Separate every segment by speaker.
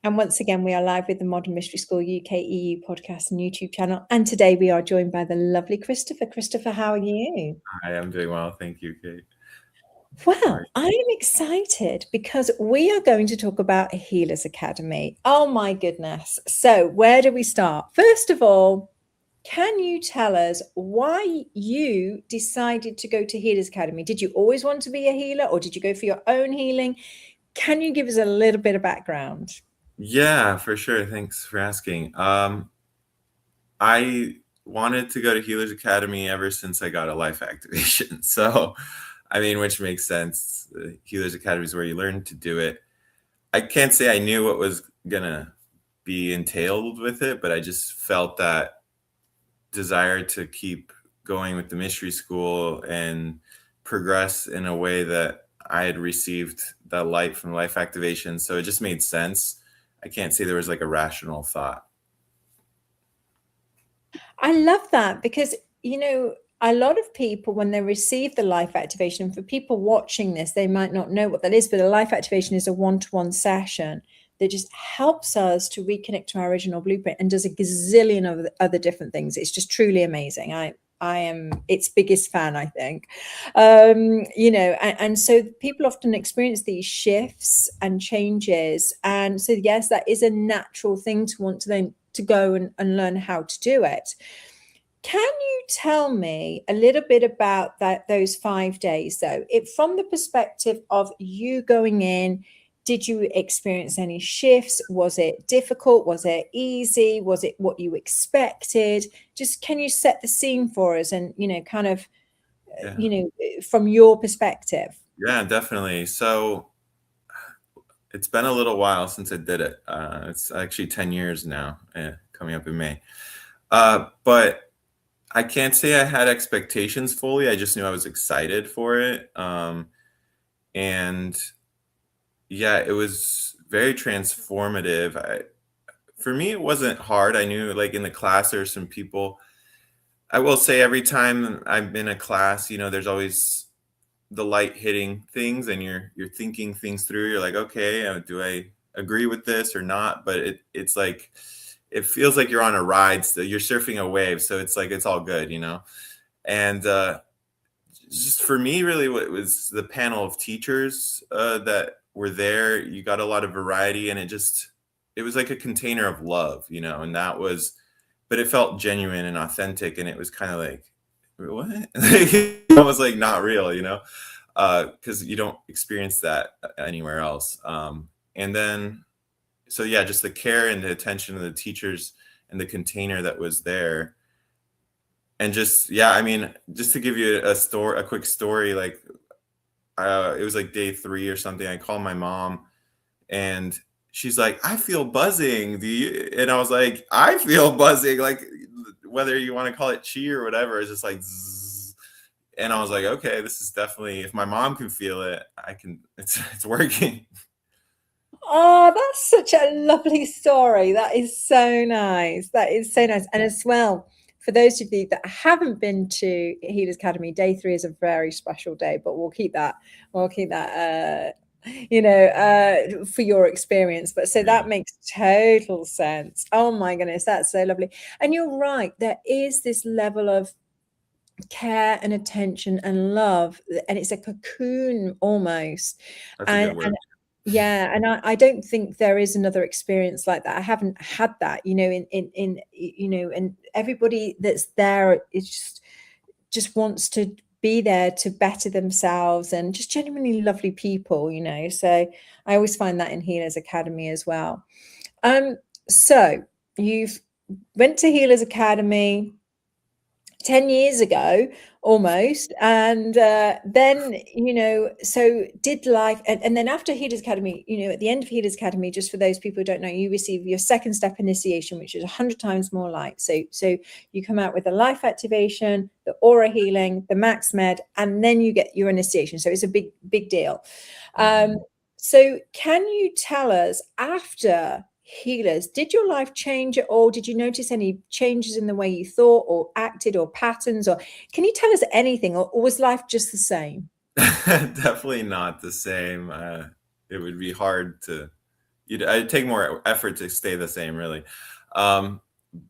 Speaker 1: And once again, we are live with the Modern Mystery School UK EU podcast and YouTube channel. And today we are joined by the lovely Christopher. Christopher, how are you?
Speaker 2: I am doing well. Thank you, Kate.
Speaker 1: Well, I am excited because we are going to talk about Healers Academy. Oh my goodness. So where do we start? First of all, can you tell us why you decided to go to Healers Academy? Did you always want to be a healer or did you go for your own healing? Can you give us a little bit of background?
Speaker 2: Yeah, for sure. Thanks for asking. I wanted to go to Healers Academy ever since I got a life activation. So, I mean, which makes sense. Healers Academy is where you learn to do it. I can't say I knew what was gonna be entailed with it, but I just felt that desire to keep going with the mystery school and progress in a way that I had received that light from life activation. So it just made sense. I can't say there was like a rational thought.
Speaker 1: I love that because, a lot of people, when they receive the life activation, for people watching this, they might not know what that is, but a life activation is a one-to-one session that just helps us to reconnect to our original blueprint and does a gazillion of other different things. It's just truly amazing. I am its biggest fan, I think. And so people often experience these shifts and changes. And so, yes, that is a natural thing to want to then to go and learn how to do it. Can you tell me a little bit about those 5 days, though? From the perspective of you going in, did you experience any shifts? Was it difficult? Was it easy? Was it what you expected? Just can you set the scene for us and, from your perspective?
Speaker 2: Yeah, definitely. So it's been a little while since I did it. It's actually 10 years now, coming up in May. But I can't say I had expectations fully. I just knew I was excited for it. And yeah, it was very transformative. For me, it wasn't hard. I knew like in the class, there's some people. I will say every time I'm in a class, there's always the light hitting things and you're thinking things through. You're like, okay, do I agree with this or not? But it's like, it feels like you're on a ride. So you're surfing a wave. So it's like, it's all good, and just for me, really, what was the panel of teachers that were there. You got a lot of variety and it was like a container of love, and that was, but it felt genuine and authentic. And it was kind of like, what? It was like not real, because you don't experience that anywhere else. And then, so yeah, just the care and the attention of the teachers and the container that was there. And just, yeah, I mean, just to give you a quick story, like it was like day 3 or something. I called my mom and she's like, I feel buzzing. And I was like, I feel buzzing. Like whether you want to call it chi or whatever, it's just like zzz. And I was like, okay, this is definitely, if my mom can feel it, I can, it's working.
Speaker 1: Oh, that's such a lovely story. That is so nice. That is so nice. And as well, for those of you that haven't been to Healers Academy, day 3 is a very special day, but we'll keep that for your experience. But so that makes total sense. Oh my goodness, that's so lovely. And you're right, there is this level of care and attention and love, and it's a cocoon almost.
Speaker 2: That's a good word.
Speaker 1: Yeah, and I don't think there is another experience like that. I haven't had that, and everybody that's there is just wants to be there to better themselves and just genuinely lovely people, So I always find that in Healers Academy as well. So you've went to Healers Academy 10 years ago almost, and then so did life, and then after Healers Academy, at the end of Healers Academy, just for those people who don't know, you receive your second step initiation, which is 100 times more light. So you come out with the life activation, the aura healing, the max med, and then you get your initiation. So it's a big deal. So can you tell us, after Healers, did your life change at all? Did you notice any changes in the way you thought or acted or patterns? Or can you tell us anything, or was life just the same?
Speaker 2: Definitely not the same. It would be hard to I'd take more effort to stay the same, really. Um,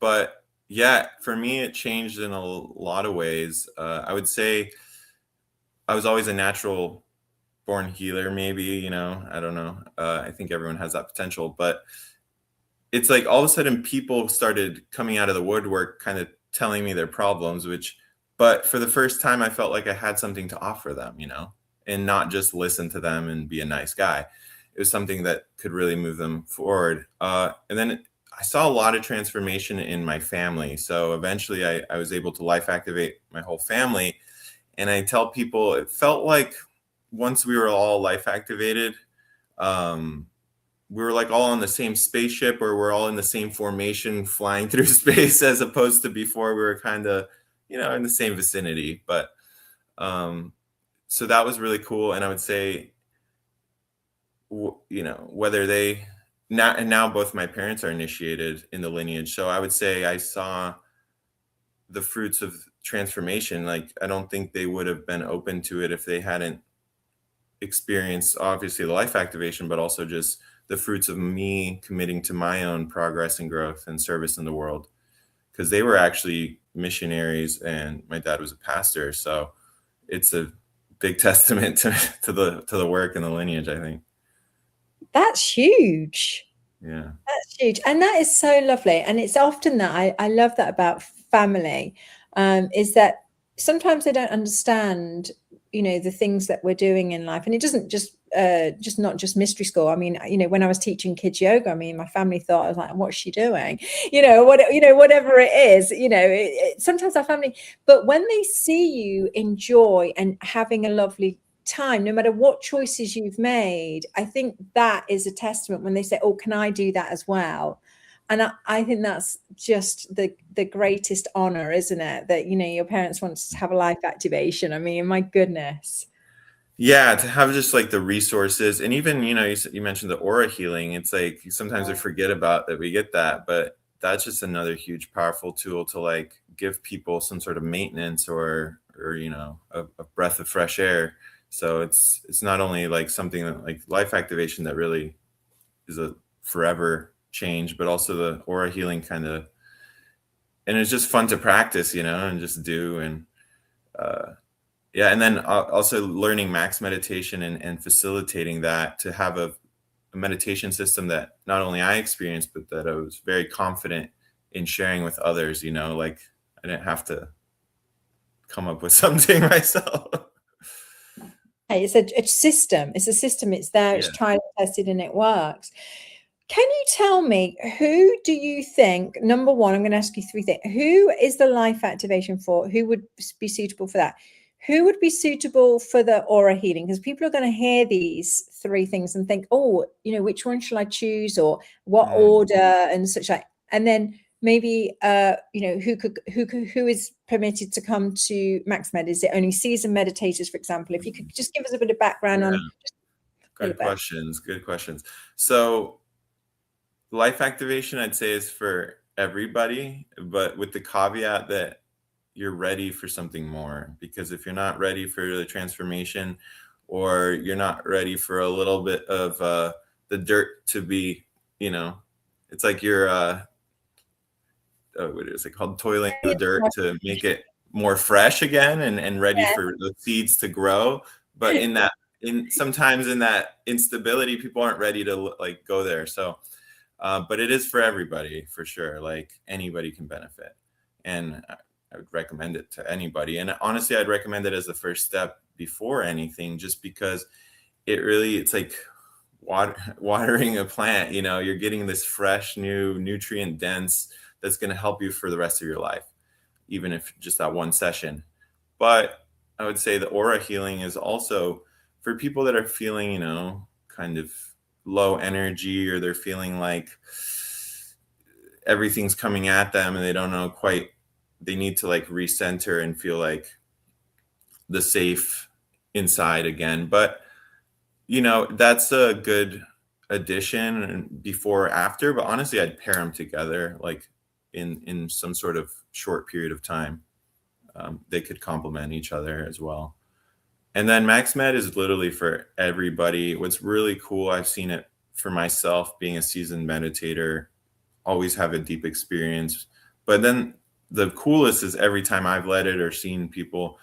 Speaker 2: but yeah, for me, it changed in a lot of ways. I would say I was always a natural born healer, maybe, I don't know. I think everyone has that potential, but it's like all of a sudden people started coming out of the woodwork, kind of telling me their problems, but for the first time, I felt like I had something to offer them, and not just listen to them and be a nice guy. It was something that could really move them forward. And then I saw a lot of transformation in my family. So eventually I was able to life activate my whole family. And I tell people it felt like once we were all life activated, um, we were like all on the same spaceship, or we're all in the same formation flying through space, as opposed to before we were kind of, in the same vicinity. But so that was really cool. And I would say, whether they now both my parents are initiated in the lineage. So I would say I saw the fruits of transformation. Like, I don't think they would have been open to it if they hadn't experienced, obviously, the life activation, but also just the fruits of me committing to my own progress and growth and service in the world. Because they were actually missionaries and my dad was a pastor. So it's a big testament to the work and the lineage, I think.
Speaker 1: That's huge.
Speaker 2: Yeah.
Speaker 1: That's huge. And that is so lovely. And it's often that I love that about family, is that sometimes they don't understand, the things that we're doing in life. And it doesn't just not just mystery school. I mean, when I was teaching kids yoga, I mean, my family thought, I was like, what's she doing? Whatever it is, sometimes our family, but when they see you enjoy and having a lovely time, no matter what choices you've made, I think that is a testament when they say, oh, can I do that as well? And I think that's just the greatest honor, isn't it? That, your parents want to have a life activation. I mean, my goodness.
Speaker 2: Yeah, to have just like the resources, and even, you mentioned the aura healing. It's like sometimes we forget about that we get that, but that's just another huge, powerful tool to like give people some sort of maintenance or a breath of fresh air. So it's not only like something that, like, life activation, that really is a forever change, but also the aura healing and it's just fun to practice, and just do. And yeah, and then also learning max meditation and facilitating that, to have a meditation system that not only I experienced, but that I was very confident in sharing with others. Like, I didn't have to come up with something myself.
Speaker 1: It's a system. It's a system. It's there. It's
Speaker 2: Yeah.
Speaker 1: tried and tested, and it works. Can you tell me, who do you think, number one, I'm going to ask you three things. Who is the life activation for? Who would be suitable for that? Who would be suitable for the aura healing? Because people are going to hear these three things and think, oh, which one shall I choose, or what order, and such like. And then maybe, who is permitted to come to MaxMed? Is it only seasoned meditators, for example? If you could just give us a bit of background on.
Speaker 2: Good questions. Good questions. So life activation, I'd say, is for everybody, but with the caveat that you're ready for something more. Because if you're not ready for the transformation, or you're not ready for a little bit of the dirt to be, it's like you're what is it called, toiling the dirt to make it more fresh again and ready for the seeds to grow. But sometimes in that instability, people aren't ready to like go there. So but it is for everybody, for sure. Like, anybody can benefit, and I would recommend it to anybody. And honestly, I'd recommend it as the first step before anything, just because it's like watering a plant. You're getting this fresh, new, nutrient dense that's going to help you for the rest of your life, even if just that one session. But I would say the aura healing is also for people that are feeling, kind of low energy, or they're feeling like everything's coming at them and they don't know quite, they need to like recenter and feel like the safe inside again. But that's a good addition before or after, but honestly, I'd pair them together, like in some sort of short period of time. They could complement each other as well. And then MaxMed is literally for everybody. What's really cool, I've seen it for myself, being a seasoned meditator, always have a deep experience. But then the coolest is every time I've led it or seen people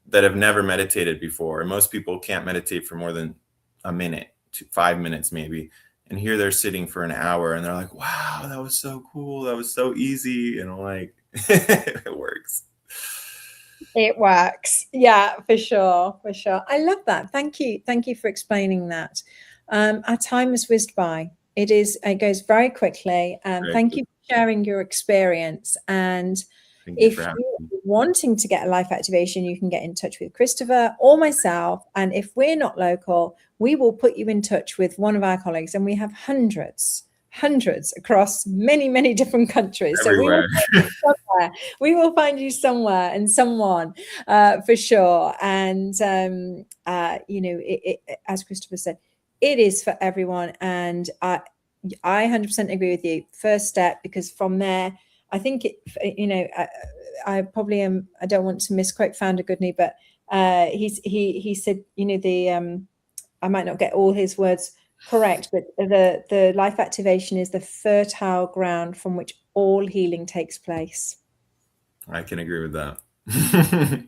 Speaker 2: that have never meditated before. And most people can't meditate for more than a minute to 5 minutes maybe. And here they're sitting for an hour and they're like, wow, that was so cool. That was so easy. And I'm like, it works.
Speaker 1: It works. Yeah, for sure. For sure. I love that. Thank you. Thank you for explaining that. Our time has whizzed by. It goes very quickly. Thank you for sharing your experience. And if you're wanting to get a life activation, you can get in touch with Christopher or myself. And if we're not local, we will put you in touch with one of our colleagues. And we have hundreds across many different countries.
Speaker 2: Everywhere.
Speaker 1: So we will find you somewhere and someone for sure. And as Christopher said, it is for everyone. And I 100% agree with you. First step, because from there, I think I probably am. I don't want to misquote Founder Goodney, but he said, I might not get all his words correct, but the life activation is the fertile ground from which all healing takes place.
Speaker 2: I can agree with that.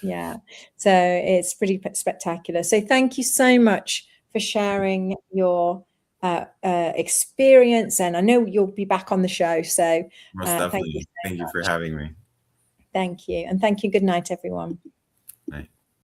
Speaker 1: Yeah, so it's pretty spectacular. So thank you so much for sharing your experience, and I know you'll be back on the show. So
Speaker 2: most definitely. Thank you for having me.
Speaker 1: Thank you, and thank you. Good night, everyone.
Speaker 2: Night.